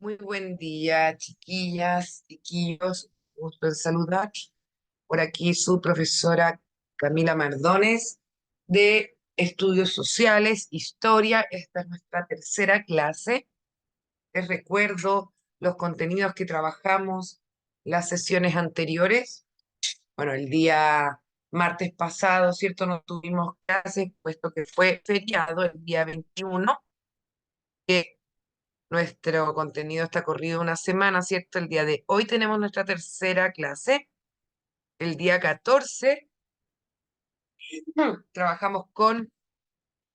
Muy buen día, chiquillas, chiquillos. Gusto en saludar. Por aquí su profesora Camila Mardones de Estudios Sociales, Historia. Esta es nuestra tercera clase. Les recuerdo los contenidos que trabajamos las sesiones anteriores. Bueno, el día martes pasado, ¿cierto? No tuvimos clases, puesto que fue feriado el día 21, que nuestro contenido está corrido una semana, ¿cierto? El día de hoy tenemos nuestra tercera clase. El día 14 trabajamos con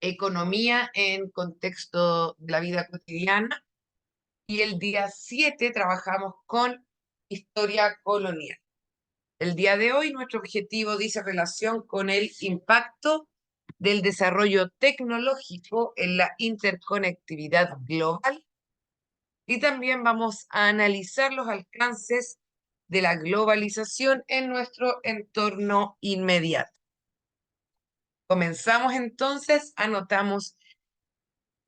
economía en contexto de la vida cotidiana y el día 7 trabajamos con historia colonial. El día de hoy nuestro objetivo dice relación con el impacto del desarrollo tecnológico en la interconectividad global. Y también vamos a analizar los alcances de la globalización en nuestro entorno inmediato. Comenzamos entonces, anotamos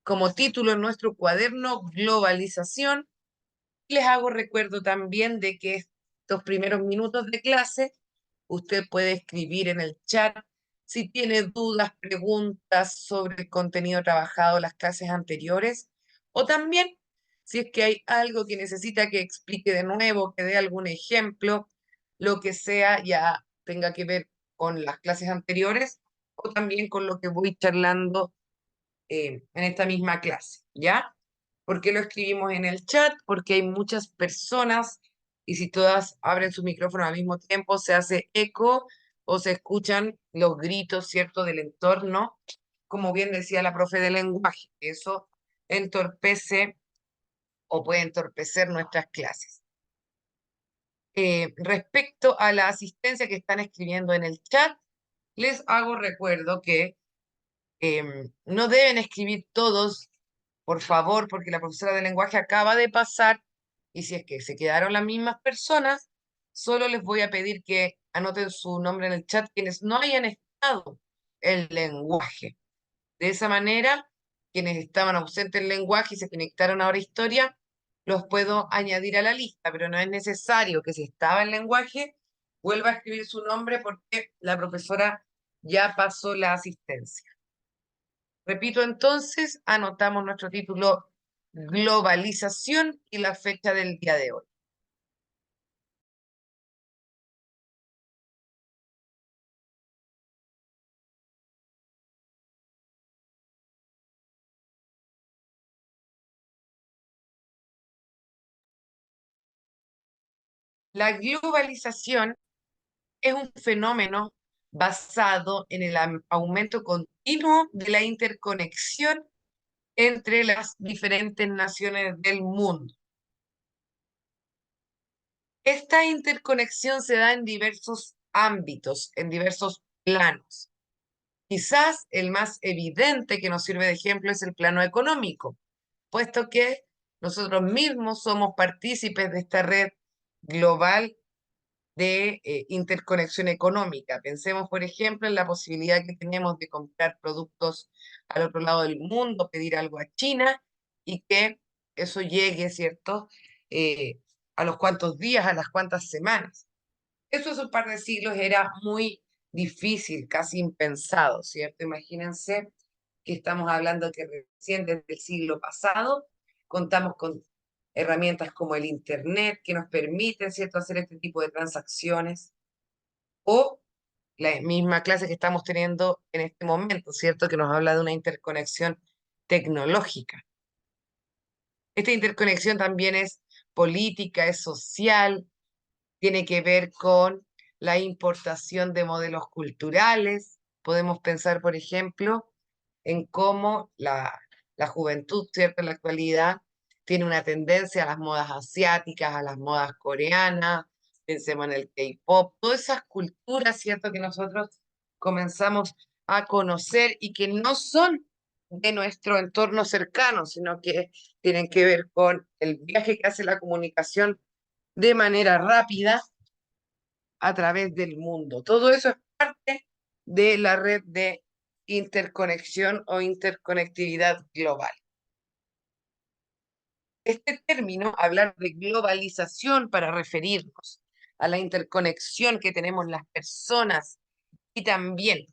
como título en nuestro cuaderno globalización. Les hago recuerdo también de que estos primeros minutos de clase usted puede escribir en el chat si tiene dudas, preguntas sobre el contenido trabajado en las clases anteriores, o también si es que hay algo que necesita que explique de nuevo, que dé algún ejemplo, lo que sea, ya tenga que ver con las clases anteriores o también con lo que voy charlando en esta misma clase, ¿ya? ¿Por qué lo escribimos en el chat? Porque hay muchas personas y si todas abren su micrófono al mismo tiempo, se hace eco o se escuchan los gritos, ¿cierto?, del entorno, como bien decía la profe de lenguaje. Eso entorpece o puede entorpecer nuestras clases. Respecto a la asistencia que están escribiendo en el chat, les hago recuerdo que no deben escribir todos, por favor, porque la profesora de lenguaje acaba de pasar y si es que se quedaron las mismas personas, solo les voy a pedir que anoten su nombre en el chat quienes no hayan estado en lenguaje. De esa manera, quienes estaban ausentes en lenguaje y se conectaron ahora a historia, los puedo añadir a la lista, pero no es necesario que si estaba en lenguaje, vuelva a escribir su nombre porque la profesora ya pasó la asistencia. Repito entonces, anotamos nuestro título Globalización y la fecha del día de hoy. La globalización es un fenómeno basado en el aumento continuo de la interconexión entre las diferentes naciones del mundo. Esta interconexión se da en diversos ámbitos, en diversos planos. Quizás el más evidente que nos sirve de ejemplo es el plano económico, puesto que nosotros mismos somos partícipes de esta red global de interconexión económica. Pensemos, por ejemplo, en la posibilidad que tenemos de comprar productos al otro lado del mundo, pedir algo a China y que eso llegue, ¿cierto? Eh, a los cuantos días, a las cuantas semanas. Eso hace un par de siglos era muy difícil, casi impensado, ¿cierto? Imagínense que estamos hablando que recién desde el siglo pasado contamos con herramientas como el Internet que nos permiten, ¿cierto?, hacer este tipo de transacciones o la misma clase que estamos teniendo en este momento, ¿cierto?, que nos habla de una interconexión tecnológica. Esta interconexión también es política, es social, tiene que ver con la importación de modelos culturales. Podemos pensar, por ejemplo, en cómo la juventud, ¿cierto?, en la actualidad tiene una tendencia a las modas asiáticas, a las modas coreanas, pensemos en el K-pop, todas esas culturas, ¿cierto?, que nosotros comenzamos a conocer y que no son de nuestro entorno cercano, sino que tienen que ver con el viaje que hace la comunicación de manera rápida a través del mundo. Todo eso es parte de la red de interconexión o interconectividad global. Este término, hablar de globalización para referirnos a la interconexión que tenemos las personas y también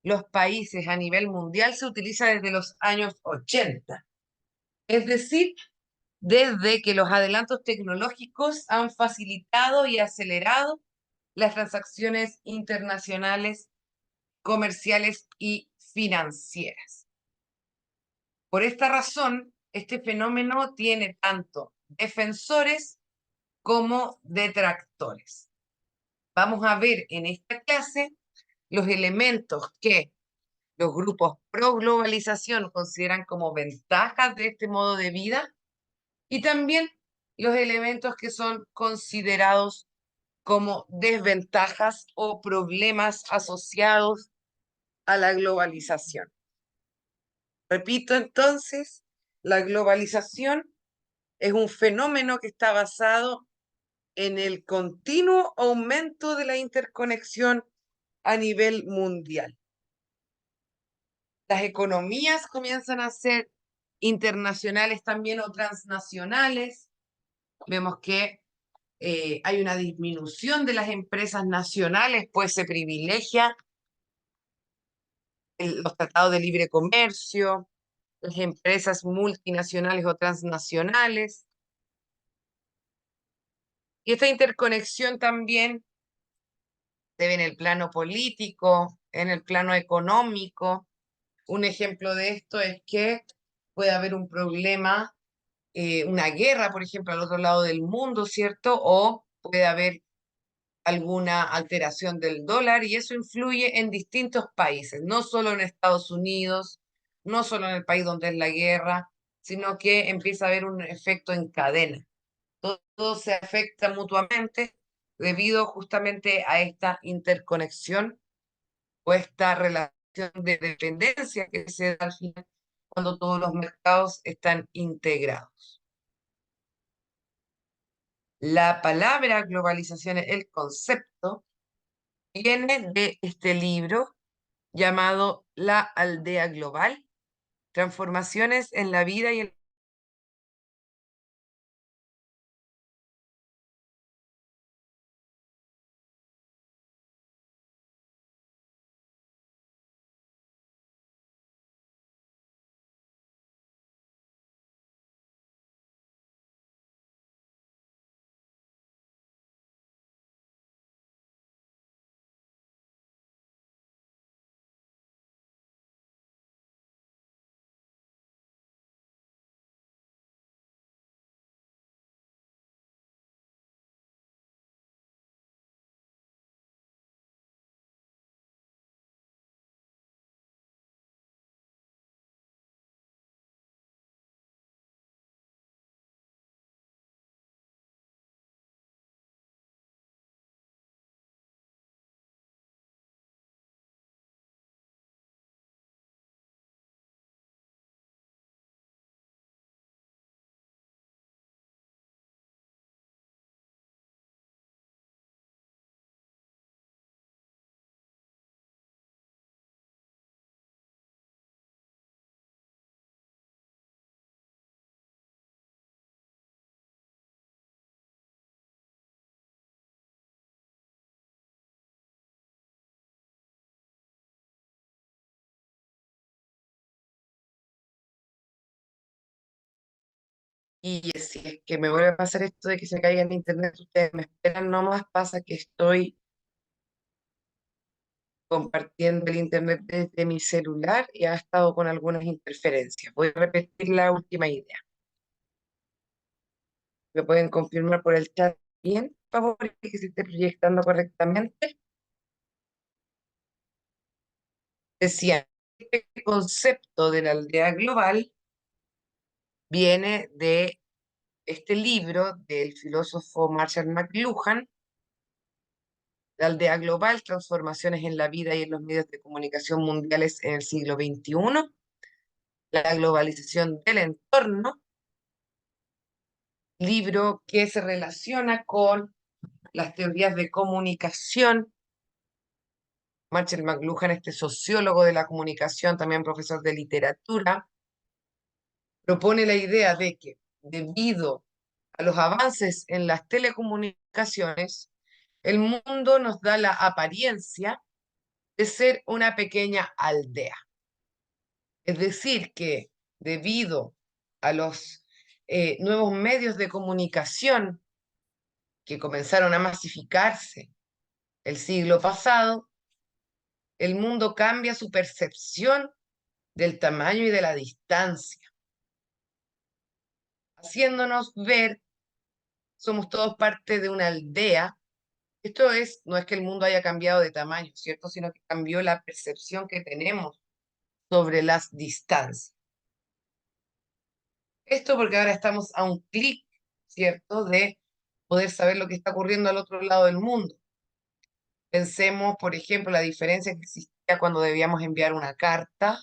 los países a nivel mundial, se utiliza desde los años 80. Es decir, desde que los adelantos tecnológicos han facilitado y acelerado las transacciones internacionales, comerciales y financieras. Por esta razón, este fenómeno tiene tanto defensores como detractores. Vamos a ver en esta clase los elementos que los grupos pro globalización consideran como ventajas de este modo de vida y también los elementos que son considerados como desventajas o problemas asociados a la globalización. Repito entonces, la globalización es un fenómeno que está basado en el continuo aumento de la interconexión a nivel mundial. Las economías comienzan a ser internacionales también o transnacionales. Vemos que hay una disminución de las empresas nacionales, pues se privilegia los tratados de libre comercio, las empresas multinacionales o transnacionales. Y esta interconexión también se ve en el plano político, en el plano económico. Un ejemplo de esto es que puede haber un problema, una guerra, por ejemplo, al otro lado del mundo, ¿cierto? O puede haber alguna alteración del dólar y eso influye en distintos países, no solo en Estados Unidos, no solo en el país donde es la guerra, sino que empieza a haber un efecto en cadena. Todo se afecta mutuamente debido justamente a esta interconexión o esta relación de dependencia que se da al final cuando todos los mercados están integrados. La palabra globalización, el concepto, viene de este libro llamado La Aldea Global, Transformaciones en la vida y el... Y si es que me vuelve a pasar esto de que se caiga en internet, ustedes me esperan nomás, pasa que estoy compartiendo el internet desde mi celular y ha estado con algunas interferencias. Voy a repetir la última idea. ¿Me pueden confirmar por el chat bien, por favor, que se esté proyectando correctamente? Decía, este concepto de la aldea global viene de este libro del filósofo Marshall McLuhan, La aldea global, transformaciones en la vida y en los medios de comunicación mundiales en el siglo XXI, la globalización del entorno, libro que se relaciona con las teorías de comunicación. Marshall McLuhan, este sociólogo de la comunicación, también profesor de literatura, propone la idea de que debido a los avances en las telecomunicaciones, el mundo nos da la apariencia de ser una pequeña aldea. Es decir, que debido a los nuevos medios de comunicación que comenzaron a masificarse el siglo pasado, el mundo cambia su percepción del tamaño y de la distancia, haciéndonos ver somos todos parte de una aldea. Esto es, no es que el mundo haya cambiado de tamaño, ¿cierto? Sino que cambió la percepción que tenemos sobre las distancias. Esto porque ahora estamos a un clic, ¿cierto? De poder saber lo que está ocurriendo al otro lado del mundo. Pensemos, por ejemplo, la diferencia que existía cuando debíamos enviar una carta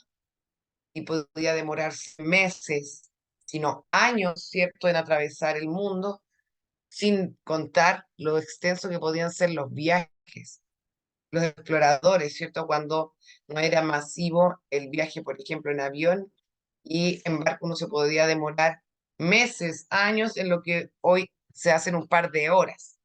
y podía demorarse meses, sino años, ¿cierto?, en atravesar el mundo, sin contar lo extenso que podían ser los viajes, los exploradores, ¿cierto? Cuando no era masivo el viaje, por ejemplo, en avión y en barco uno se podía demorar meses, años, en lo que hoy se hace en un par de horas.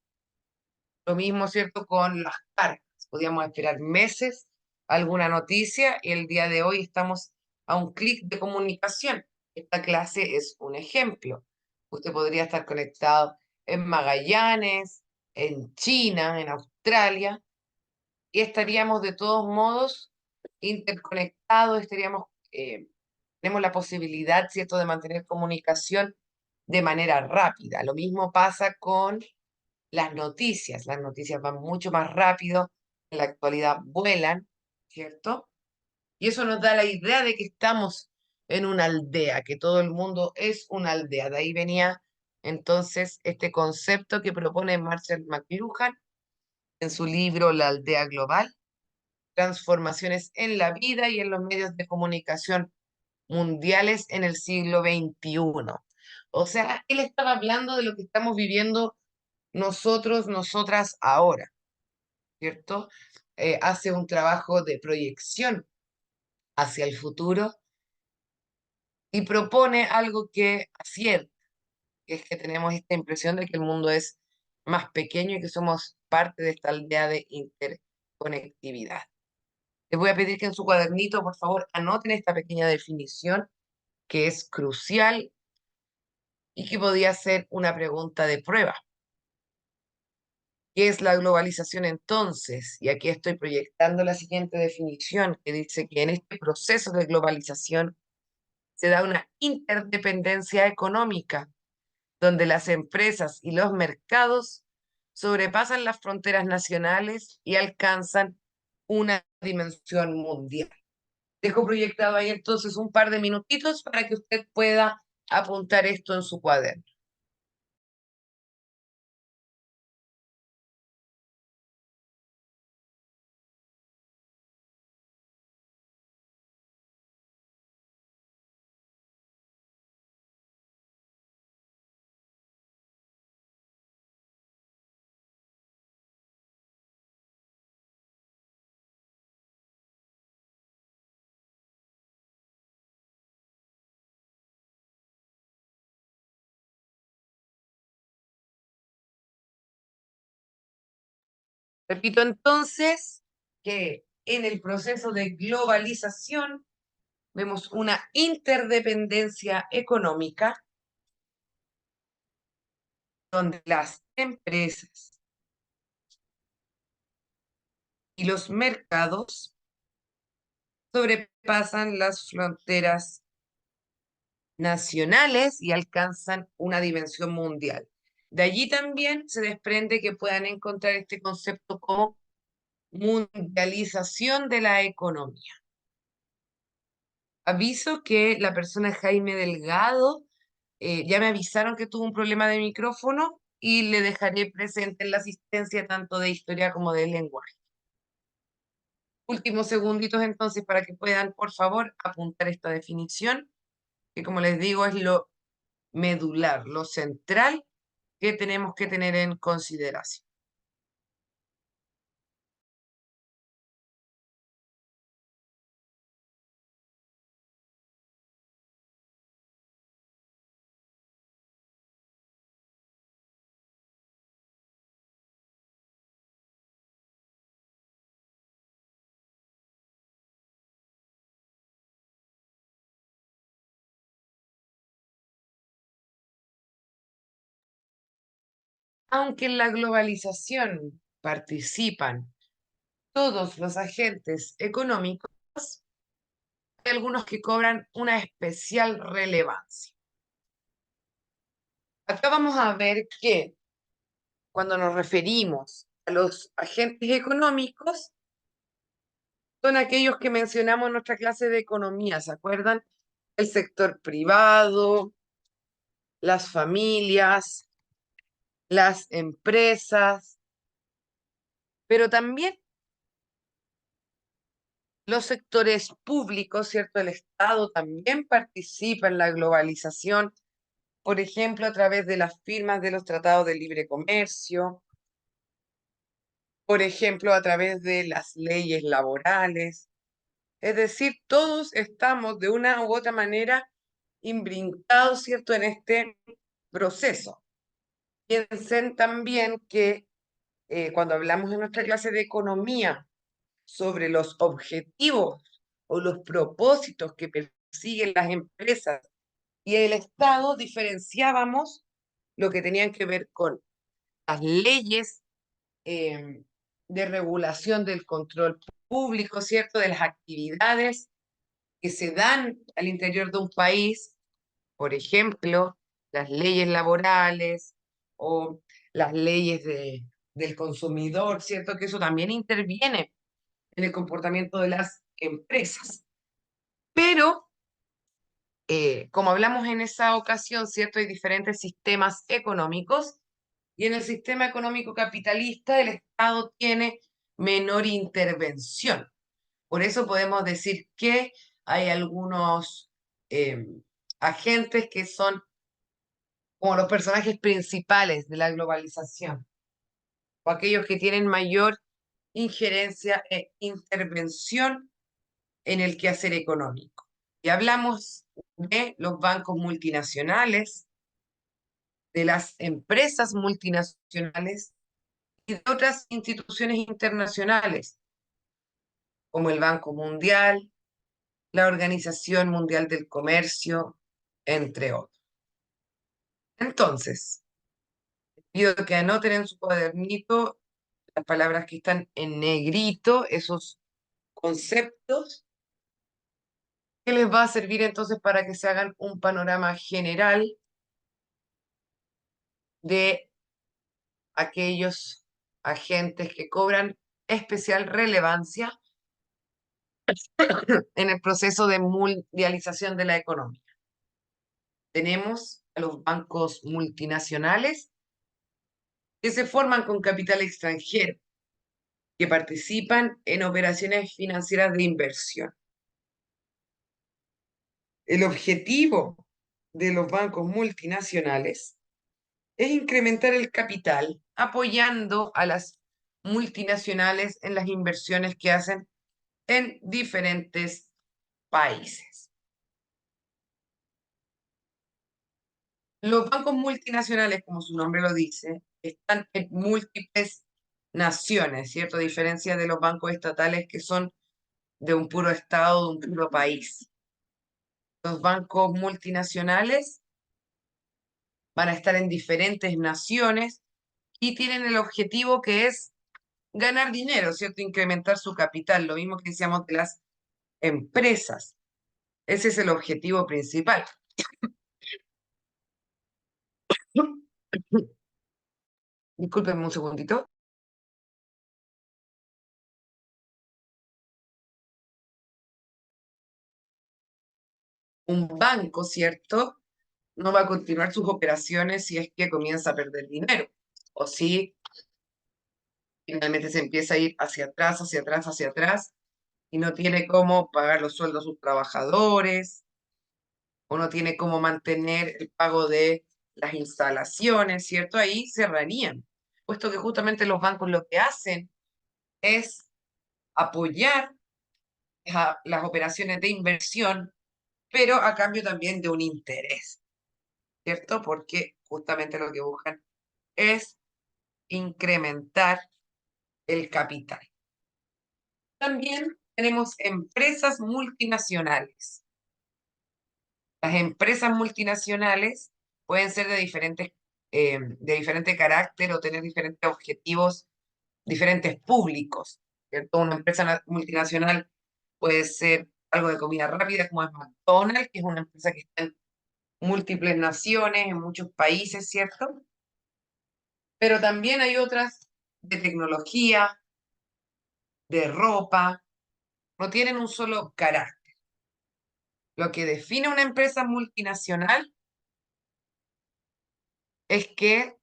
Lo mismo, ¿cierto?, con las cartas. Podíamos esperar meses alguna noticia y el día de hoy estamos a un clic de comunicación. Esta clase es un ejemplo. Usted podría estar conectado en Magallanes, en China, en Australia, y estaríamos de todos modos interconectados, tenemos la posibilidad, ¿cierto?, de mantener comunicación de manera rápida. Lo mismo pasa con las noticias van mucho más rápido, en la actualidad vuelan, ¿cierto? Y eso nos da la idea de que estamos en una aldea, que todo el mundo es una aldea. De ahí venía entonces este concepto que propone Marshall McLuhan en su libro La aldea global, transformaciones en la vida y en los medios de comunicación mundiales en el siglo XXI. O sea, él estaba hablando de lo que estamos viviendo nosotros, nosotras ahora, ¿cierto? Hace un trabajo de proyección hacia el futuro y propone algo que acierta, que es que tenemos esta impresión de que el mundo es más pequeño y que somos parte de esta aldea de interconectividad. Les voy a pedir que en su cuadernito, por favor, anoten esta pequeña definición que es crucial y que podía ser una pregunta de prueba. ¿Qué es la globalización entonces? Y aquí estoy proyectando la siguiente definición que dice que en este proceso de globalización se da una interdependencia económica, donde las empresas y los mercados sobrepasan las fronteras nacionales y alcanzan una dimensión mundial. Dejo proyectado ahí entonces un par de minutitos para que usted pueda apuntar esto en su cuaderno. Repito entonces que en el proceso de globalización vemos una interdependencia económica donde las empresas y los mercados sobrepasan las fronteras nacionales y alcanzan una dimensión mundial. De allí también se desprende que puedan encontrar este concepto como mundialización de la economía. Aviso que la persona Jaime Delgado, ya me avisaron que tuvo un problema de micrófono y le dejaré presente en la asistencia tanto de historia como de lenguaje. Últimos segunditos entonces para que puedan, por favor, apuntar esta definición, que como les digo es lo medular, lo central que tenemos que tener en consideración. Aunque en la globalización participan todos los agentes económicos, hay algunos que cobran una especial relevancia. Acá vamos a ver que cuando nos referimos a los agentes económicos, son aquellos que mencionamos en nuestra clase de economía, ¿se acuerdan? El sector privado, las familias, las empresas, pero también los sectores públicos, ¿cierto? El Estado también participa en la globalización, por ejemplo, a través de las firmas de los tratados de libre comercio, por ejemplo, a través de las leyes laborales. Es decir, todos estamos de una u otra manera imbrincados, ¿cierto?, en este proceso. Piensen también que cuando hablamos en nuestra clase de economía sobre los objetivos o los propósitos que persiguen las empresas y el Estado, diferenciábamos lo que tenían que ver con las leyes eh, de regulación del control público, ¿cierto? De las actividades que se dan al interior de un país, por ejemplo, las leyes laborales o las leyes del consumidor, ¿cierto? Que eso también interviene en el comportamiento de las empresas. Pero, como hablamos en esa ocasión, ¿cierto? Hay diferentes sistemas económicos y en el sistema económico capitalista el Estado tiene menor intervención. Por eso podemos decir que hay algunos agentes que son como los personajes principales de la globalización, o aquellos que tienen mayor injerencia e intervención en el quehacer económico. Y hablamos de los bancos multinacionales, de las empresas multinacionales y de otras instituciones internacionales, como el Banco Mundial, la Organización Mundial del Comercio, entre otros. Entonces, pido que anoten en su cuadernito las palabras que están en negrito, esos conceptos, que les va a servir entonces para que se hagan un panorama general de aquellos agentes que cobran especial relevancia en el proceso de mundialización de la economía. Tenemos a los bancos multinacionales que se forman con capital extranjero, que participan en operaciones financieras de inversión. El objetivo de los bancos multinacionales es incrementar el capital apoyando a las multinacionales en las inversiones que hacen en diferentes países. Los bancos multinacionales, como su nombre lo dice, están en múltiples naciones, ¿cierto? A diferencia de los bancos estatales que son de un puro estado, de un puro país. Los bancos multinacionales van a estar en diferentes naciones y tienen el objetivo que es ganar dinero, ¿cierto? Incrementar su capital, lo mismo que decíamos de las empresas. Ese es el objetivo principal. Discúlpenme un segundito. Un banco, ¿cierto? No va a continuar sus operaciones si es que comienza a perder dinero. O si finalmente se empieza a ir hacia atrás, hacia atrás, hacia atrás, y no tiene cómo pagar los sueldos a sus trabajadores, o no tiene cómo mantener el pago de las instalaciones, ¿cierto? Ahí cerrarían, puesto que justamente los bancos lo que hacen es apoyar las operaciones de inversión, pero a cambio también de un interés, ¿cierto? Porque justamente lo que buscan es incrementar el capital. También tenemos empresas multinacionales. Las empresas multinacionales pueden ser de diferentes de diferente carácter o tener diferentes objetivos, diferentes públicos, ¿cierto? Una empresa multinacional puede ser algo de comida rápida, como es McDonald's, que es una empresa que está en múltiples naciones, en muchos países, ¿cierto? Pero también hay otras de tecnología, de ropa, no tienen un solo carácter. Lo que define una empresa multinacional es que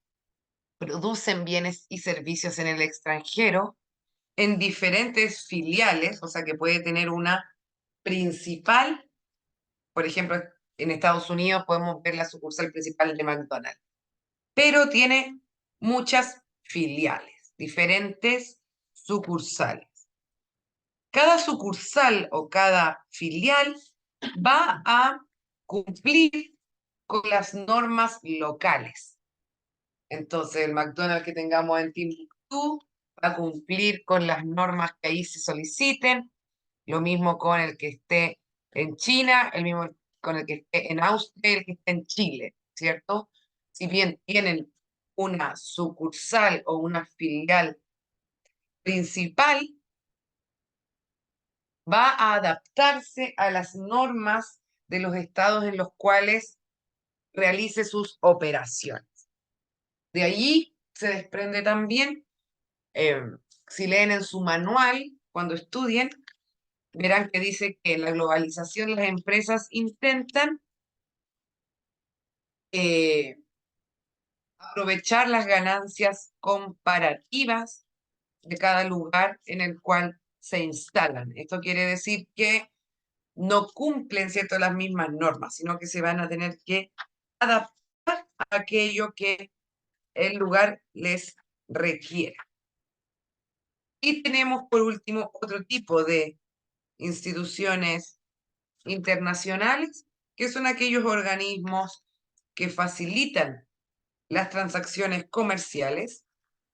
producen bienes y servicios en el extranjero en diferentes filiales, o sea que puede tener una principal, por ejemplo, en Estados Unidos podemos ver la sucursal principal de McDonald's, pero tiene muchas filiales, diferentes sucursales. Cada sucursal o cada filial va a cumplir con las normas locales. Entonces, el McDonald's que tengamos en Timbuktu va a cumplir con las normas que ahí se soliciten, lo mismo con el que esté en China, el mismo con el que esté en Austria, el que esté en Chile, ¿cierto? Si bien tienen una sucursal o una filial principal, va a adaptarse a las normas de los estados en los cuales realice sus operaciones. De allí se desprende también, eh, si leen en su manual, cuando estudien, verán que dice que en la globalización las empresas intentan eh, aprovechar las ganancias comparativas de cada lugar en el cual se instalan. Esto quiere decir que no cumplen, ¿cierto?, las mismas normas, sino que se van a tener que adaptar a aquello que el lugar les requiera. Y tenemos, por último, otro tipo de instituciones internacionales, que son aquellos organismos que facilitan las transacciones comerciales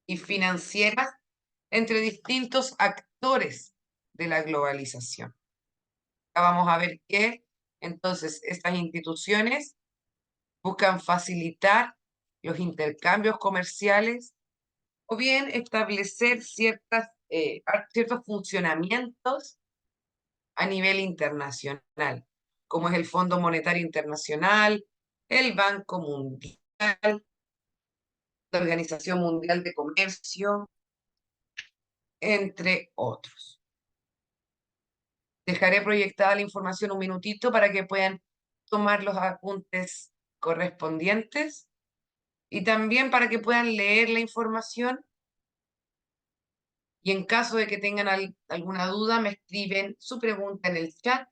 y financieras entre distintos actores de la globalización. Ahora vamos a ver que entonces estas instituciones buscan facilitar los intercambios comerciales o bien establecer ciertos funcionamientos a nivel internacional, como es el Fondo Monetario Internacional, el Banco Mundial, la Organización Mundial de Comercio, entre otros. Dejaré proyectada la información un minutito para que puedan tomar los apuntes correspondientes y también para que puedan leer la información y en caso de que tengan alguna duda me escriben su pregunta en el chat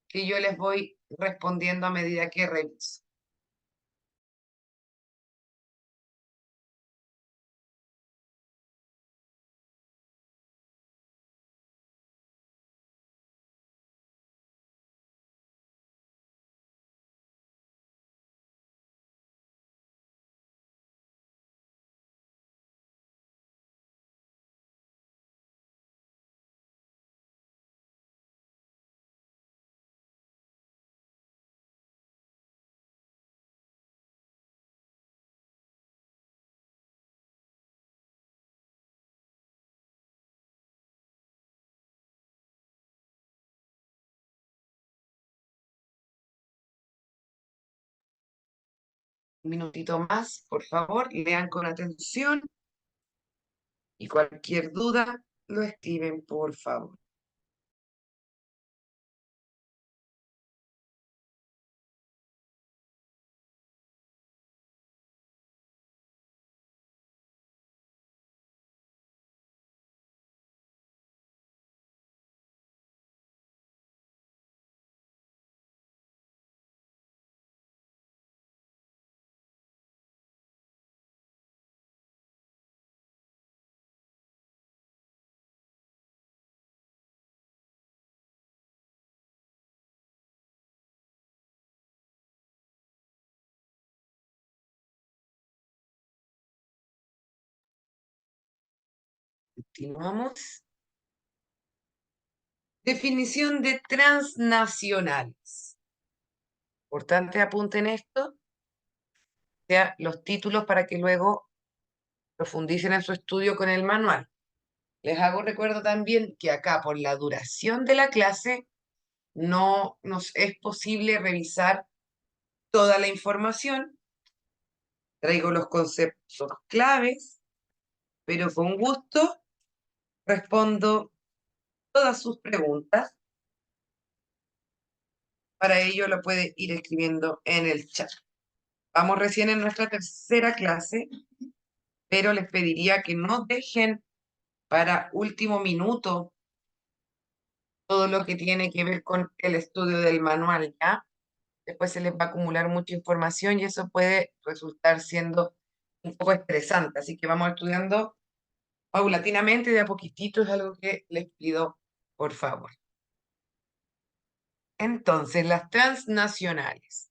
que yo les voy respondiendo a medida que reviso. Un minutito más, por favor, lean con atención y cualquier duda lo escriben, por favor. Continuamos. Definición de transnacionales. Importante, apunten esto. sea, los títulos para que luego profundicen en su estudio con el manual. Les hago recuerdo también que acá, por la duración de la clase, no nos es posible revisar toda la información. Traigo los conceptos claves, pero con gusto respondo todas sus preguntas. Para ello lo puede ir escribiendo en el chat. Vamos recién en nuestra tercera clase, pero les pediría que no dejen para último minuto todo lo que tiene que ver con el estudio del manual, ¿ya? Después se les va a acumular mucha información y eso puede resultar siendo un poco estresante. Así que vamos estudiando paulatinamente, de a poquitito, es algo que les pido, por favor. Entonces, las transnacionales.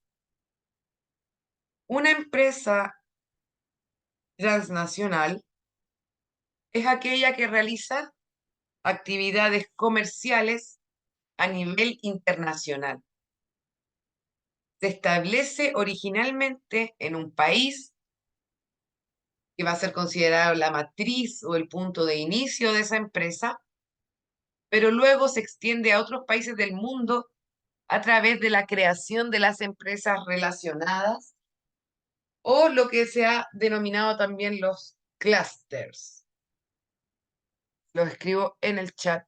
Una empresa transnacional es aquella que realiza actividades comerciales a nivel internacional. Se establece originalmente en un país que va a ser considerado la matriz o el punto de inicio de esa empresa, pero luego se extiende a otros países del mundo a través de la creación de las empresas relacionadas o lo que se ha denominado también los clusters. Los escribo en el chat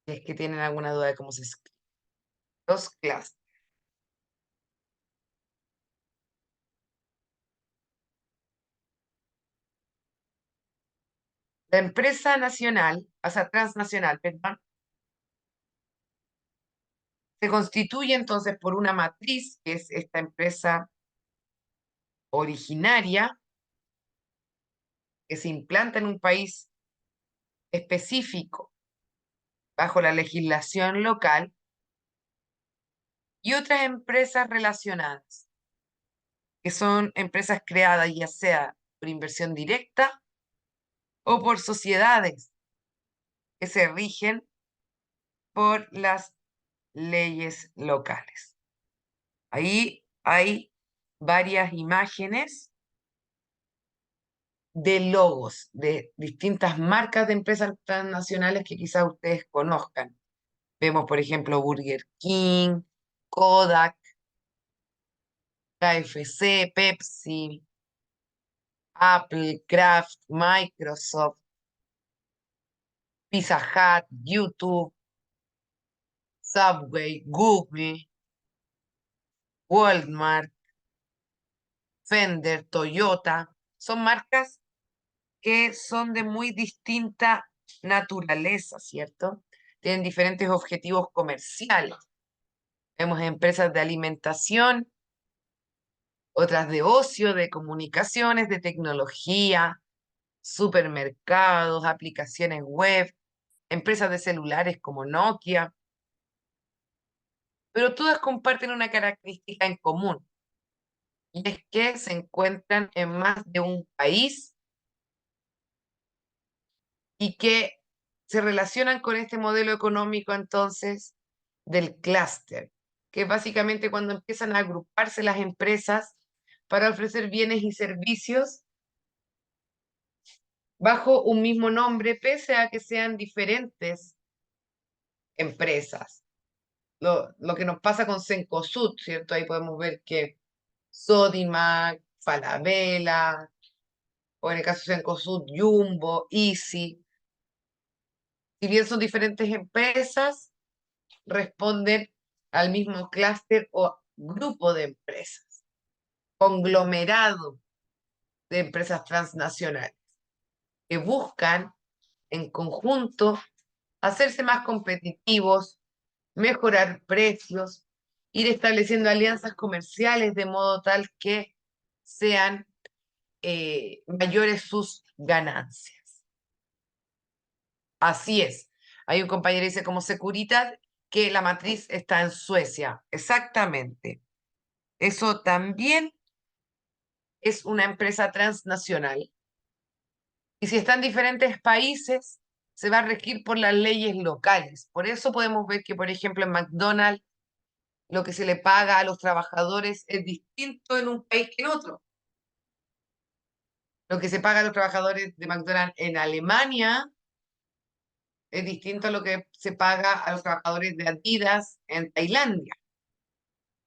si es que tienen alguna duda de cómo se escribe. Los clusters. La empresa nacional, o sea, transnacional, perdón, se constituye entonces por una matriz, que es esta empresa originaria, que se implanta en un país específico bajo la legislación local, y otras empresas relacionadas, que son empresas creadas ya sea por inversión directa o por sociedades que se rigen por las leyes locales. Ahí hay varias imágenes de logos de distintas marcas de empresas transnacionales que quizás ustedes conozcan. Vemos, por ejemplo, Burger King, Kodak, KFC, Pepsi, Apple, Kraft, Microsoft, Pizza Hut, YouTube, Subway, Google, Walmart, Fender, Toyota. Son marcas que son de muy distinta naturaleza, ¿cierto? Tienen diferentes objetivos comerciales. Vemos empresas de alimentación, otras de ocio, de comunicaciones, de tecnología, supermercados, aplicaciones web, empresas de celulares como Nokia, pero todas comparten una característica en común, y es que se encuentran en más de un país y que se relacionan con este modelo económico entonces del clúster, que es básicamente cuando empiezan a agruparse las empresas para ofrecer bienes y servicios bajo un mismo nombre, pese a que sean diferentes empresas. Lo que nos pasa con Cencosud, ¿cierto? Ahí podemos ver que Sodimac, Falabella, o en el caso de Cencosud, Jumbo, Easy, si bien son diferentes empresas, responden al mismo clúster o grupo de empresas, conglomerado de empresas transnacionales, que buscan en conjunto hacerse más competitivos, mejorar precios, ir estableciendo alianzas comerciales de modo tal que sean mayores sus ganancias. Así es. Hay un compañero que dice como Securitas que la matriz está en Suecia. Exactamente. Eso también es una empresa transnacional. Y si está en diferentes países, se va a regir por las leyes locales. Por eso podemos ver que, por ejemplo, en McDonald's lo que se le paga a los trabajadores es distinto en un país que en otro. Lo que se paga a los trabajadores de McDonald's en Alemania es distinto a lo que se paga a los trabajadores de Adidas en Tailandia.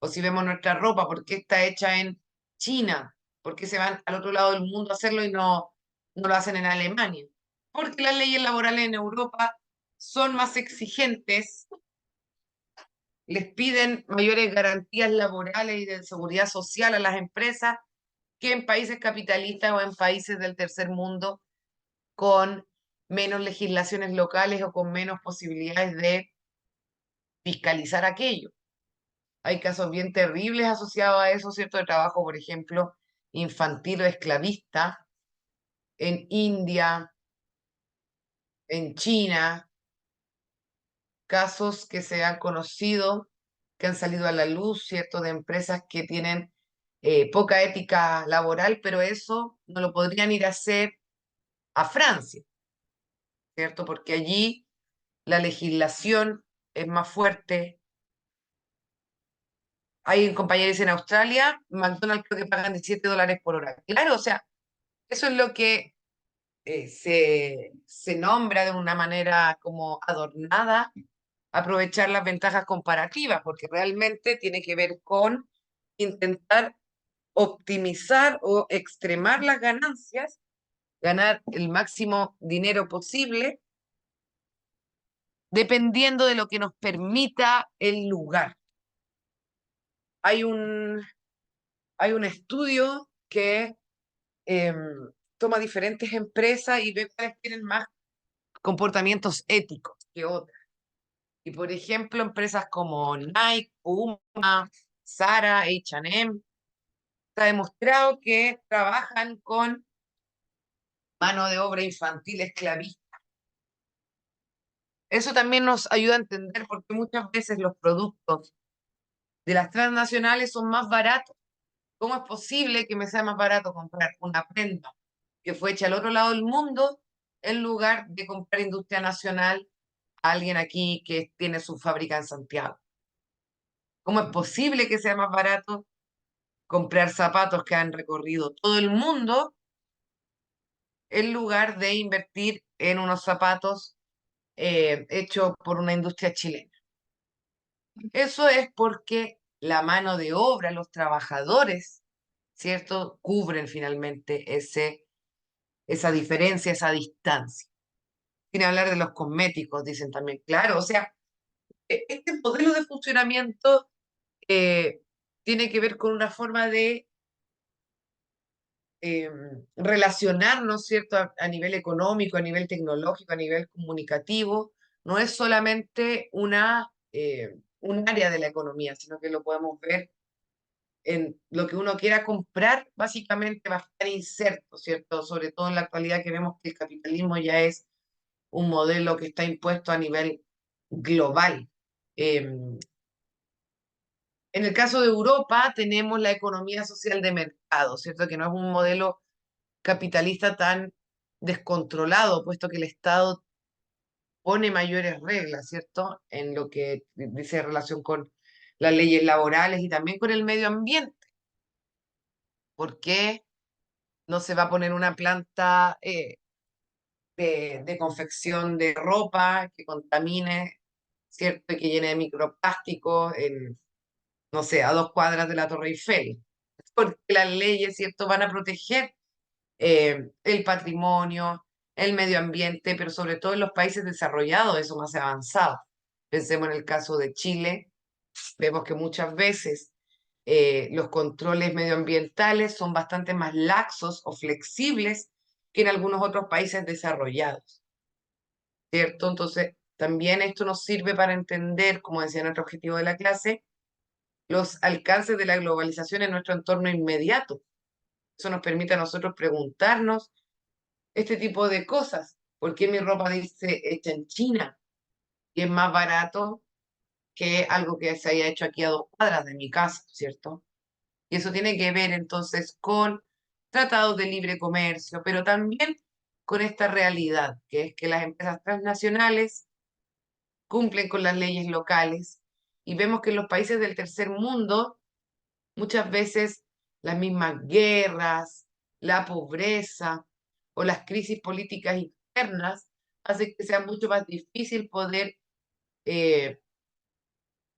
O si vemos nuestra ropa, ¿por qué está hecha en China? ¿Por qué se van al otro lado del mundo a hacerlo y no lo hacen en Alemania? Porque las leyes laborales en Europa son más exigentes, les piden mayores garantías laborales y de seguridad social a las empresas que en países capitalistas o en países del tercer mundo con menos legislaciones locales o con menos posibilidades de fiscalizar aquello. Hay casos bien terribles asociados a eso, ¿cierto? De trabajo, por ejemplo, infantil o esclavista en India, en China, casos que se han conocido, que han salido a la luz, ¿cierto? De empresas que tienen poca ética laboral, pero eso no lo podrían ir a hacer a Francia, ¿cierto? Porque allí la legislación es más fuerte. Hay compañeros en Australia, McDonald's creo que pagan $17 por hora. Claro, o sea, eso es lo que se nombra de una manera como adornada, aprovechar las ventajas comparativas, porque realmente tiene que ver con intentar optimizar o extremar las ganancias, ganar el máximo dinero posible, dependiendo de lo que nos permita el lugar. Hay un, hay un estudio que em, toma diferentes empresas y ve cuáles tienen más comportamientos éticos que otras. Y por ejemplo, empresas como Nike, Puma, Zara, H&M, se ha demostrado que trabajan con mano de obra infantil esclavista. Eso también nos ayuda a entender por qué muchas veces los productos de las transnacionales son más baratos. ¿Cómo es posible que me sea más barato comprar una prenda que fue hecha al otro lado del mundo en lugar de comprar industria nacional a alguien aquí que tiene su fábrica en Santiago? ¿Cómo es posible que sea más barato comprar zapatos que han recorrido todo el mundo en lugar de invertir en unos zapatos hechos por una industria chilena? Eso es porque la mano de obra, los trabajadores, ¿cierto? Cubren finalmente esa diferencia, esa distancia. Sin hablar de los cosméticos, dicen también, claro, o sea, este modelo de funcionamiento eh, tiene que ver con una forma de eh, relacionarnos, ¿cierto? A nivel económico, a nivel tecnológico, a nivel comunicativo. No es solamente un área de la economía, sino que lo podemos ver en lo que uno quiera comprar, básicamente va a estar inserto, ¿cierto? Sobre todo en la actualidad que vemos que el capitalismo ya es un modelo que está impuesto a nivel global. En el caso de Europa tenemos la economía social de mercado, ¿cierto? Que no es un modelo capitalista tan descontrolado, puesto que el Estado pone mayores reglas, ¿cierto? En lo que dice relación con las leyes laborales y también con el medio ambiente. ¿Por qué no se va a poner una planta de confección de ropa que contamine, ¿cierto? Y que llene de microplásticos en, no sé, a 2 cuadras de la Torre Eiffel? Porque las leyes, ¿cierto?, van a proteger el patrimonio, el medio ambiente, pero sobre todo en los países desarrollados, eso más avanzado. Pensemos en el caso de Chile, vemos que muchas veces los controles medioambientales son bastante más laxos o flexibles que en algunos otros países desarrollados, ¿cierto? Entonces, también esto nos sirve para entender, como decía nuestro objetivo de la clase, los alcances de la globalización en nuestro entorno inmediato. Eso nos permite a nosotros preguntarnos este tipo de cosas. ¿Por qué mi ropa dice hecha en China y es más barato que algo que se haya hecho aquí a 2 cuadras de mi casa, ¿cierto? Y eso tiene que ver entonces con tratados de libre comercio, pero también con esta realidad, que es que las empresas transnacionales cumplen con las leyes locales Y vemos que en los países del tercer mundo, muchas veces las mismas guerras, la pobreza o las crisis políticas internas hacen que sea mucho más difícil poder eh,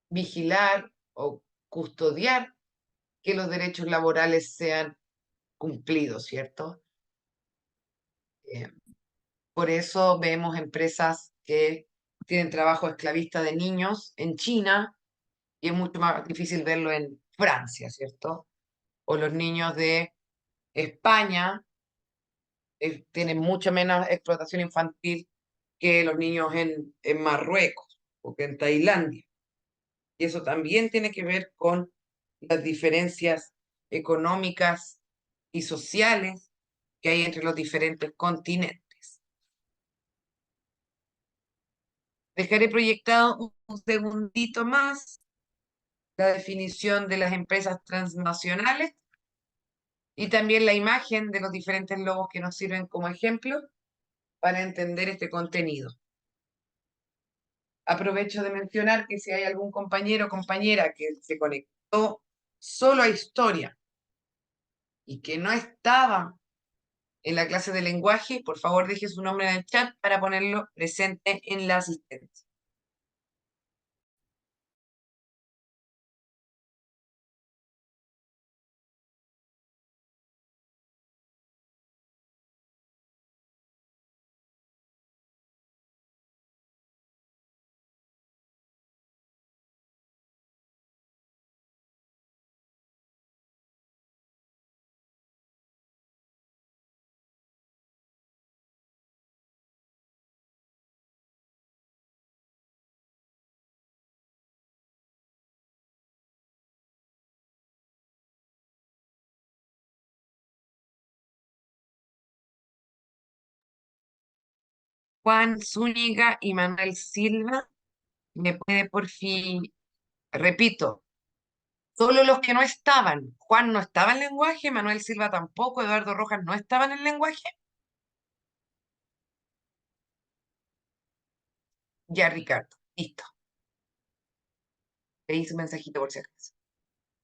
vigilar o custodiar que los derechos laborales sean cumplidos, ¿cierto? Eh, por eso vemos empresas que tienen trabajo esclavista de niños en China y es mucho más difícil verlo en Francia, ¿cierto? O los niños de España tienen mucha menos explotación infantil que los niños en Marruecos o que en Tailandia. Y eso también tiene que ver con las diferencias económicas y sociales que hay entre los diferentes continentes. Dejaré proyectado un segundito más la definición de las empresas transnacionales y también la imagen de los diferentes logos que nos sirven como ejemplo para entender este contenido. Aprovecho de mencionar que si hay algún compañero o compañera que se conectó solo a historia y que no estaba en la clase de lenguaje, por favor deje su nombre en el chat para ponerlo presente en la asistencia. Juan Zúñiga y Manuel Silva, me puede por fin, repito, solo los que no estaban. Juan no estaba en lenguaje, Manuel Silva tampoco, Eduardo Rojas no estaba en el lenguaje. Ya, Ricardo, listo. Le hice un mensajito por si acaso.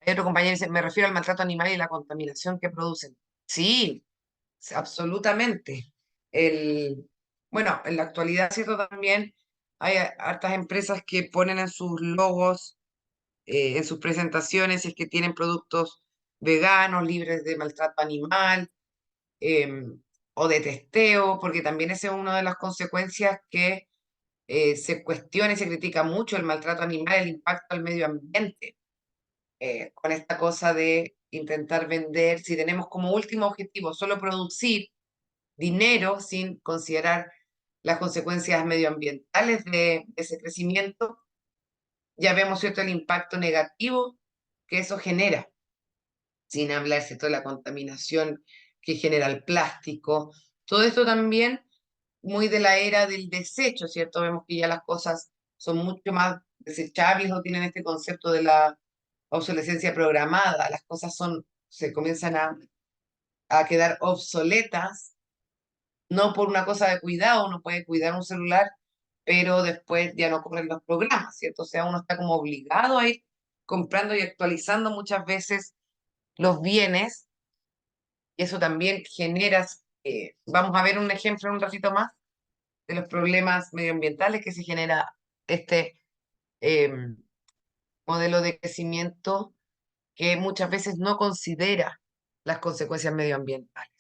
Hay otro compañero que dice, me refiero al maltrato animal y la contaminación que producen. Sí, absolutamente. El, bueno, en la actualidad, ¿cierto? También hay hartas empresas que ponen en sus logos, en sus presentaciones, si es que tienen productos veganos, libres de maltrato animal, o de testeo, porque también esa es una de las consecuencias que se cuestiona y se critica mucho el maltrato animal, el impacto al medio ambiente, con esta cosa de intentar vender, si tenemos como último objetivo solo producir dinero sin considerar las consecuencias medioambientales de ese crecimiento, ya vemos, ¿cierto?, el impacto negativo que eso genera, sin hablar, ¿cierto?, de la contaminación que genera el plástico. Todo esto también muy de la era del desecho, ¿cierto? Vemos que ya las cosas son mucho más desechables o tienen este concepto de la obsolescencia programada. Las cosas se comienzan a quedar obsoletas, no por una cosa de cuidado, uno puede cuidar un celular, pero después ya no corren los programas, ¿cierto? O sea, uno está como obligado a ir comprando y actualizando muchas veces los bienes, y eso también genera, vamos a ver un ejemplo en un ratito más, de los problemas medioambientales que se genera este em, modelo de crecimiento que muchas veces no considera las consecuencias medioambientales.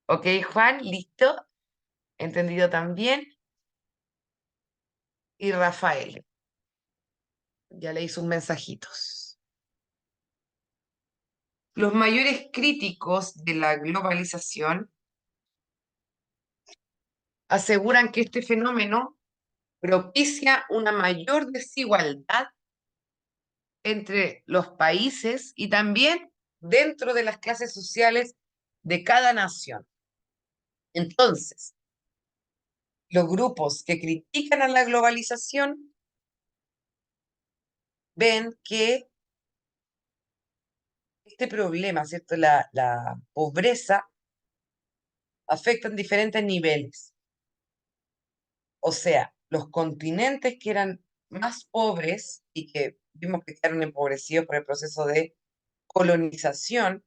Ok, Juan, listo, entendido también. Y Rafael, ya leí sus mensajitos. Los mayores críticos de la globalización aseguran que este fenómeno propicia una mayor desigualdad entre los países y también dentro de las clases sociales de cada nación. Entonces, los grupos que critican a la globalización ven que este problema, ¿cierto? La pobreza afecta en diferentes niveles. O sea, los continentes que eran más pobres y que vimos que quedaron empobrecidos por el proceso de colonización,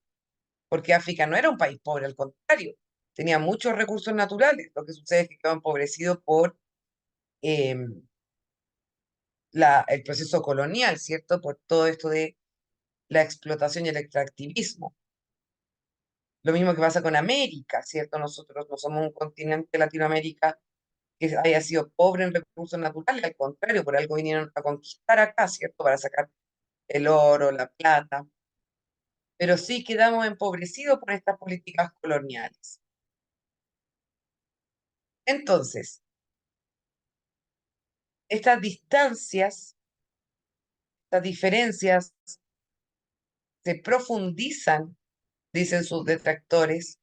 porque África no era un país pobre, al contrario, tenía muchos recursos naturales. Lo que sucede es que quedó empobrecido por eh, el proceso colonial, ¿cierto? Por todo esto de la explotación y el extractivismo. Lo mismo que pasa con América, ¿cierto? Nosotros no somos un continente, Latinoamérica, que haya sido pobre en recursos naturales, al contrario, por algo vinieron a conquistar acá, ¿cierto? Para sacar el oro, la plata, pero sí quedamos empobrecidos por estas políticas coloniales. Entonces, estas distancias, estas diferencias se profundizan, dicen sus detractores,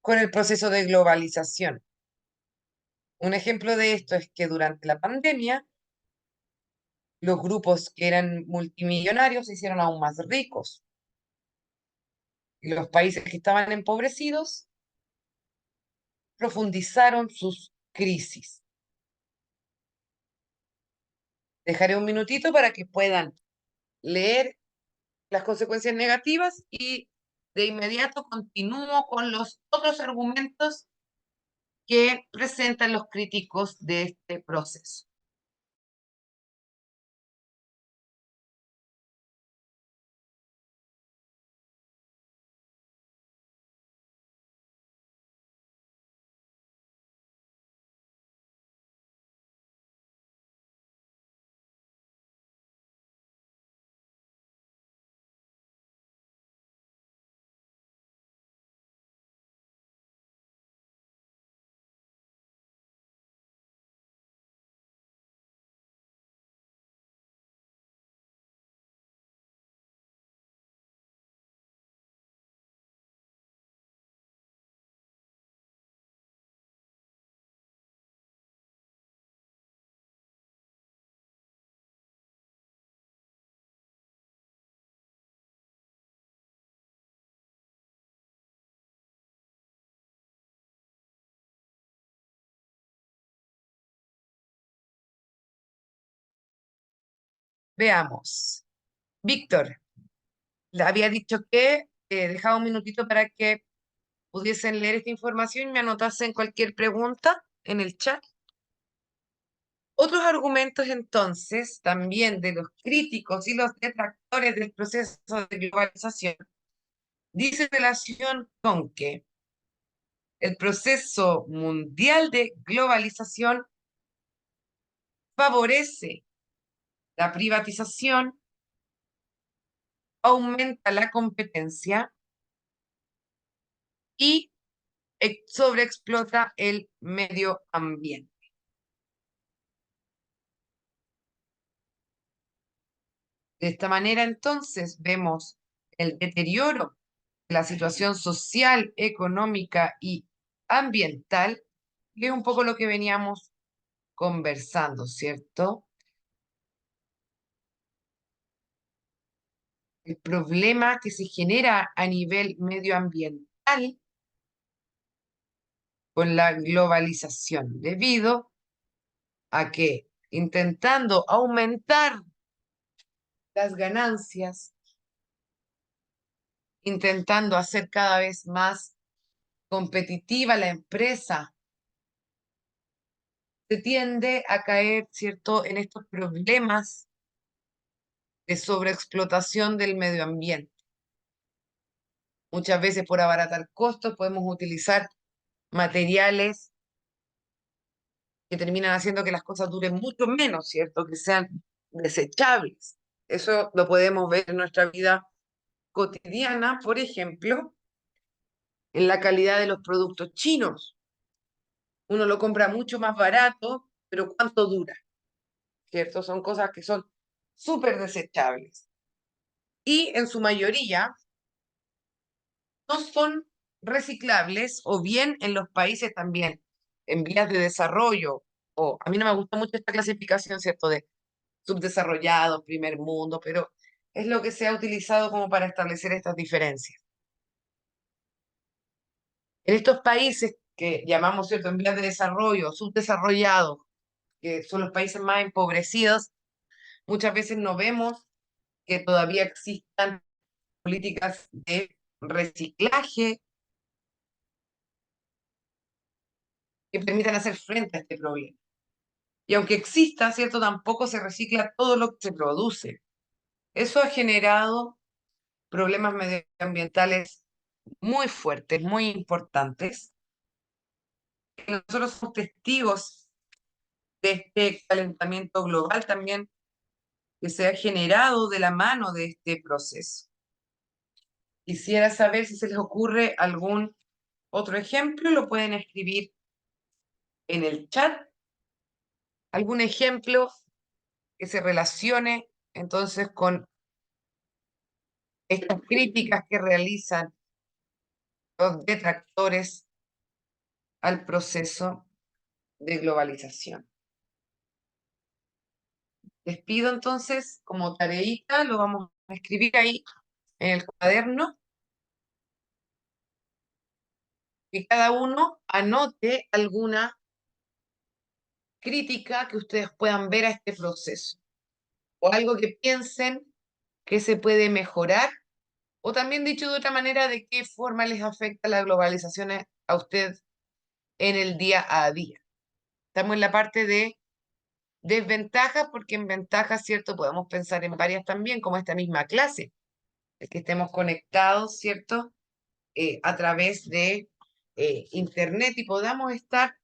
con el proceso de globalización. Un ejemplo de esto es que durante la pandemia, los grupos que eran multimillonarios se hicieron aún más ricos y los países que estaban empobrecidos profundizaron sus crisis. Dejaré un minutito para que puedan leer las consecuencias negativas y de inmediato continúo con los otros argumentos que presentan los críticos de este proceso. Veamos. Víctor, le había dicho que dejaba un minutito para que pudiesen leer esta información y me anotasen cualquier pregunta en el chat. Otros argumentos entonces, también de los críticos y los detractores del proceso de globalización, dice relación con que el proceso mundial de globalización favorece la privatización, aumenta la competencia y sobreexplota el medio ambiente. De esta manera, entonces, vemos el deterioro de la situación social, económica y ambiental, que es un poco lo que veníamos conversando, ¿cierto? El problema que se genera a nivel medioambiental con la globalización, debido a que intentando aumentar las ganancias, intentando hacer cada vez más competitiva la empresa, se tiende a caer, ¿cierto?, en estos problemas de sobreexplotación del medio ambiente. Muchas veces por abaratar costos podemos utilizar materiales que terminan haciendo que las cosas duren mucho menos, ¿cierto? Que sean desechables. Eso lo podemos ver en nuestra vida cotidiana, por ejemplo, en la calidad de los productos chinos. Uno lo compra mucho más barato, pero ¿cuánto dura? ¿Cierto? Son cosas que son súper desechables. Y en su mayoría no son reciclables o bien en los países también en vías de desarrollo. O a mí no me gusta mucho esta clasificación, ¿cierto? De subdesarrollados, primer mundo, pero es lo que se ha utilizado como para establecer estas diferencias. En estos países que llamamos, ¿cierto?, en vías de desarrollo, subdesarrollados, que son los países más empobrecidos, muchas veces no vemos que todavía existan políticas de reciclaje que permitan hacer frente a este problema. Y aunque exista, ¿cierto? Tampoco se recicla todo lo que se produce. Eso ha generado problemas medioambientales muy fuertes, muy importantes. Nosotros somos testigos de este calentamiento global también que se ha generado de la mano de este proceso. Quisiera saber si se les ocurre algún otro ejemplo, lo pueden escribir en el chat, algún ejemplo que se relacione entonces con estas críticas que realizan los detractores al proceso de globalización. Les pido entonces, como tareita, lo vamos a escribir ahí en el cuaderno, que cada uno anote alguna crítica que ustedes puedan ver a este proceso, o algo que piensen que se puede mejorar, o también dicho de otra manera, de qué forma les afecta la globalización a usted en el día a día. Estamos en la parte de desventajas, porque en ventajas, ¿cierto? Podemos pensar en varias también, como esta misma clase, el que estemos conectados, ¿cierto? A través de Internet y podamos estar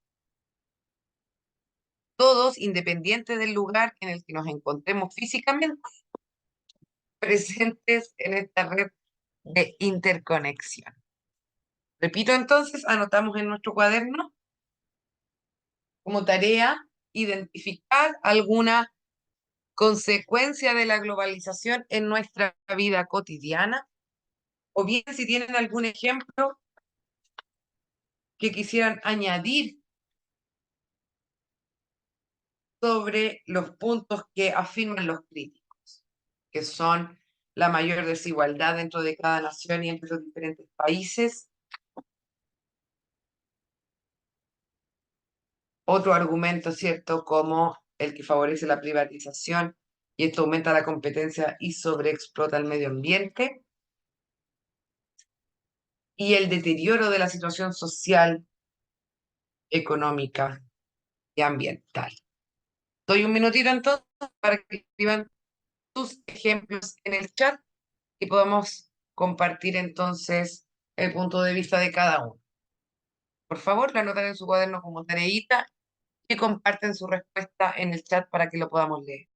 todos, independientes del lugar en el que nos encontremos físicamente, presentes en esta red de interconexión. Repito entonces, anotamos en nuestro cuaderno como tarea identificar alguna consecuencia de la globalización en nuestra vida cotidiana, o bien si tienen algún ejemplo que quisieran añadir sobre los puntos que afirman los críticos, que son la mayor desigualdad dentro de cada nación y entre los diferentes países. Otro argumento, ¿cierto?, como el que favorece la privatización y esto aumenta la competencia y sobreexplota el medio ambiente. Y el deterioro de la situación social, económica y ambiental. Doy un minutito entonces para que escriban sus ejemplos en el chat y podamos compartir entonces el punto de vista de cada uno. Por favor, la anotan en su cuaderno como tareita y comparten su respuesta en el chat para que lo podamos leer.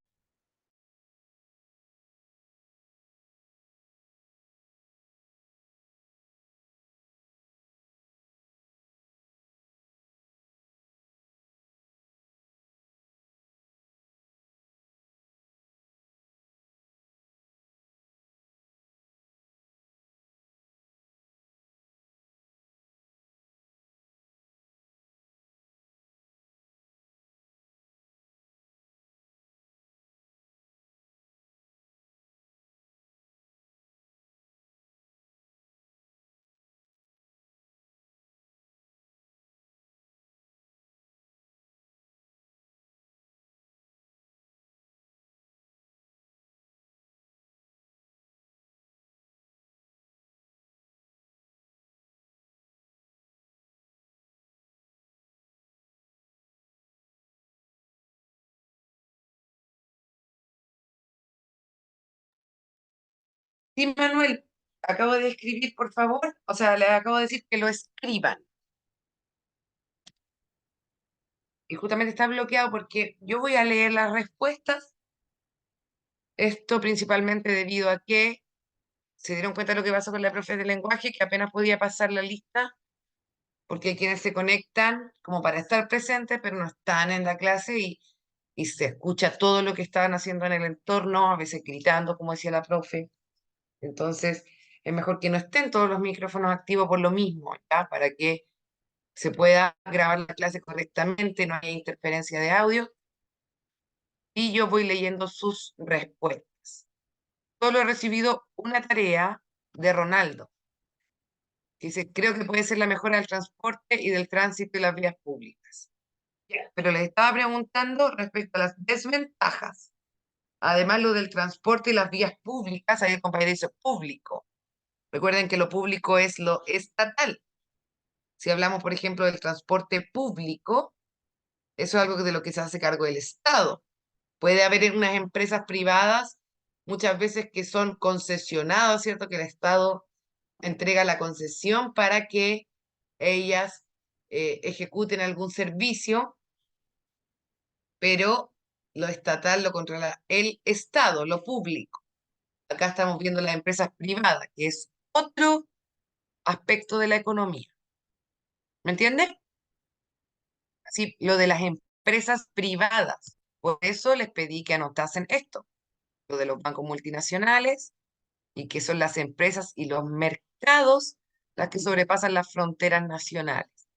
Sí, Manuel, acabo de escribir, por favor, o sea, le acabo de decir que lo escriban. Y justamente está bloqueado porque yo voy a leer las respuestas. Esto principalmente debido a que se dieron cuenta de lo que pasó con la profe de lenguaje, que apenas podía pasar la lista, porque hay quienes se conectan como para estar presentes, pero no están en la clase y se escucha todo lo que estaban haciendo en el entorno, a veces gritando, como decía la profe. Entonces, es mejor que no estén todos los micrófonos activos por lo mismo, ¿ya? Para que se pueda grabar la clase correctamente, no haya interferencia de audio. Y yo voy leyendo sus respuestas. Solo he recibido una tarea de Ronaldo, que dice, creo que puede ser la mejora del transporte y del tránsito y las vías públicas. Ya, pero les estaba preguntando respecto a las desventajas. Además, lo del transporte y las vías públicas, ahí el compañero dice público. Recuerden que lo público es lo estatal. Si hablamos, por ejemplo, del transporte público, eso es algo de lo que se hace cargo el Estado. Puede haber unas empresas privadas, muchas veces que son concesionadas, ¿cierto? Que el Estado entrega la concesión para que ellas ejecuten algún servicio, pero lo estatal lo controla el Estado, lo público. Acá estamos viendo las empresas privadas, que es otro aspecto de la economía. ¿Me entiendes? Así, lo de las empresas privadas. Por eso les pedí que anotasen esto, lo de los bancos multinacionales y que son las empresas y los mercados las que sobrepasan las fronteras nacionales.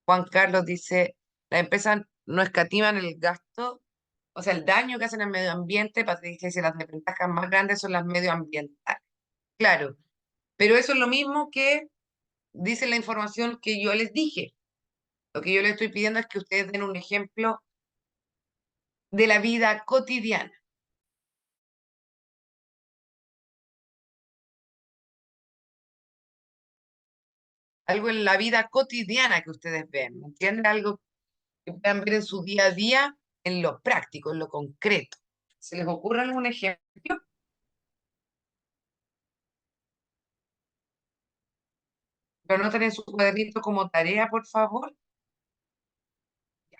Juan Carlos dice, las empresas no escatiman el gasto, o sea, el daño que hacen al medio ambiente. Patricia dice, las desventajas más grandes son las medioambientales. Claro, pero eso es lo mismo que dice la información que yo les dije. Lo que yo les estoy pidiendo es que ustedes den un ejemplo de la vida cotidiana. Algo en la vida cotidiana que ustedes ven, ¿me entienden? Algo que puedan ver en su día a día, en lo práctico, en lo concreto. ¿Se les ocurre algún ejemplo? Lo anoten en su cuadernito como tarea, por favor.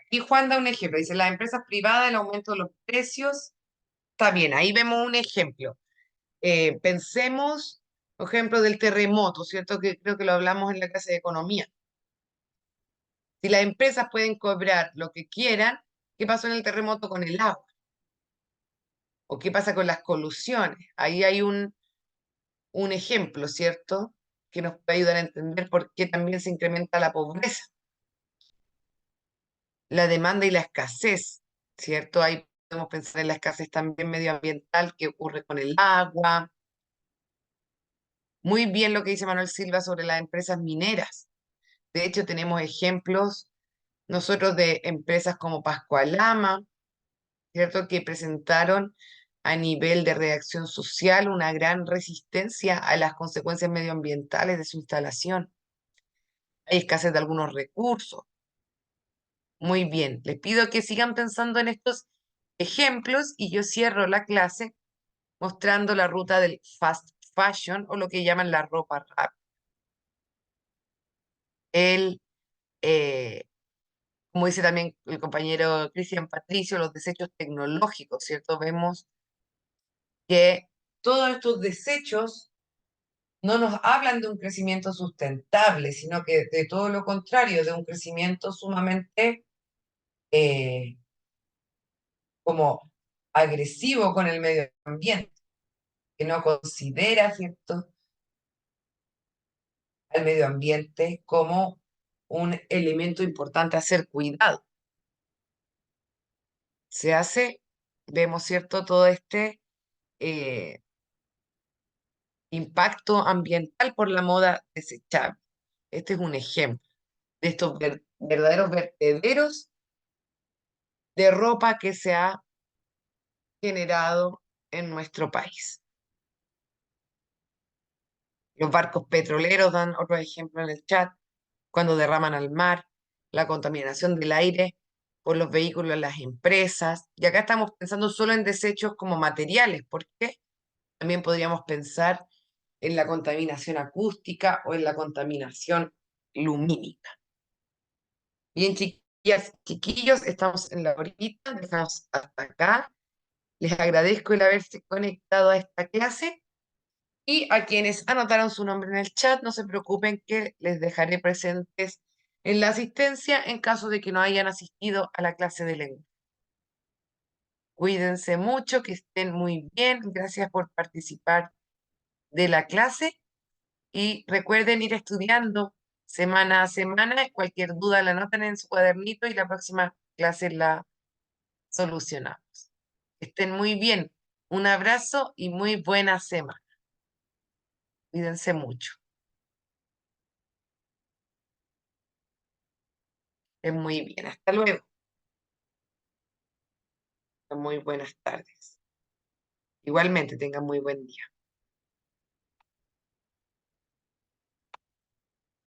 Y Juan da un ejemplo. Dice, las empresas privadas, el aumento de los precios. Está bien, ahí vemos un ejemplo. Pensemos, por ejemplo, del terremoto, ¿cierto? Que creo que lo hablamos en la clase de economía. Si las empresas pueden cobrar lo que quieran, ¿qué pasó en el terremoto con el agua? ¿O qué pasa con las colusiones? Ahí hay un ejemplo, ¿cierto? Que nos puede ayudar a entender por qué también se incrementa la pobreza, la demanda y la escasez, ¿cierto? Ahí podemos pensar en la escasez también medioambiental que ocurre con el agua. Muy bien lo que dice Manuel Silva sobre las empresas mineras. De hecho, tenemos ejemplos nosotros de empresas como Pascualama, ¿cierto? Que presentaron a nivel de reacción social una gran resistencia a las consecuencias medioambientales de su instalación. Hay escasez de algunos recursos. Muy bien, les pido que sigan pensando en estos ejemplos y yo cierro la clase mostrando la ruta del fast fashion o lo que llaman la ropa rápida. El, eh, como dice también el compañero Cristian Patricio, los desechos tecnológicos, ¿cierto? Vemos que todos estos desechos no nos hablan de un crecimiento sustentable, sino que de todo lo contrario, de un crecimiento sumamente eh, como agresivo con el medio ambiente, que no considera, ¿cierto?, al medio ambiente como un elemento importante a ser cuidado. Se hace, vemos, ¿cierto?, todo este eh, impacto ambiental por la moda desechable. Este es un ejemplo de estos verdaderos vertederos de ropa que se ha generado en nuestro país. Los barcos petroleros dan otro ejemplo en el chat, cuando derraman al mar, la contaminación del aire por los vehículos en las empresas. Y acá estamos pensando solo en desechos como materiales, porque también podríamos pensar en la contaminación acústica o en la contaminación lumínica. Bien, chiquillas, chiquillos, estamos en la horita, dejamos hasta acá. Les agradezco el haberse conectado a esta clase y a quienes anotaron su nombre en el chat, no se preocupen que les dejaré presentes en la asistencia en caso de que no hayan asistido a la clase de lengua. Cuídense mucho, que estén muy bien. Gracias por participar de la clase y recuerden ir estudiando semana a semana. Cualquier duda la anotan en su cuadernito y la próxima clase la solucionamos. Estén muy bien. Un abrazo y muy buena semana. Cuídense mucho. Estén muy bien. Hasta luego. Muy buenas tardes. Igualmente, tengan muy buen día.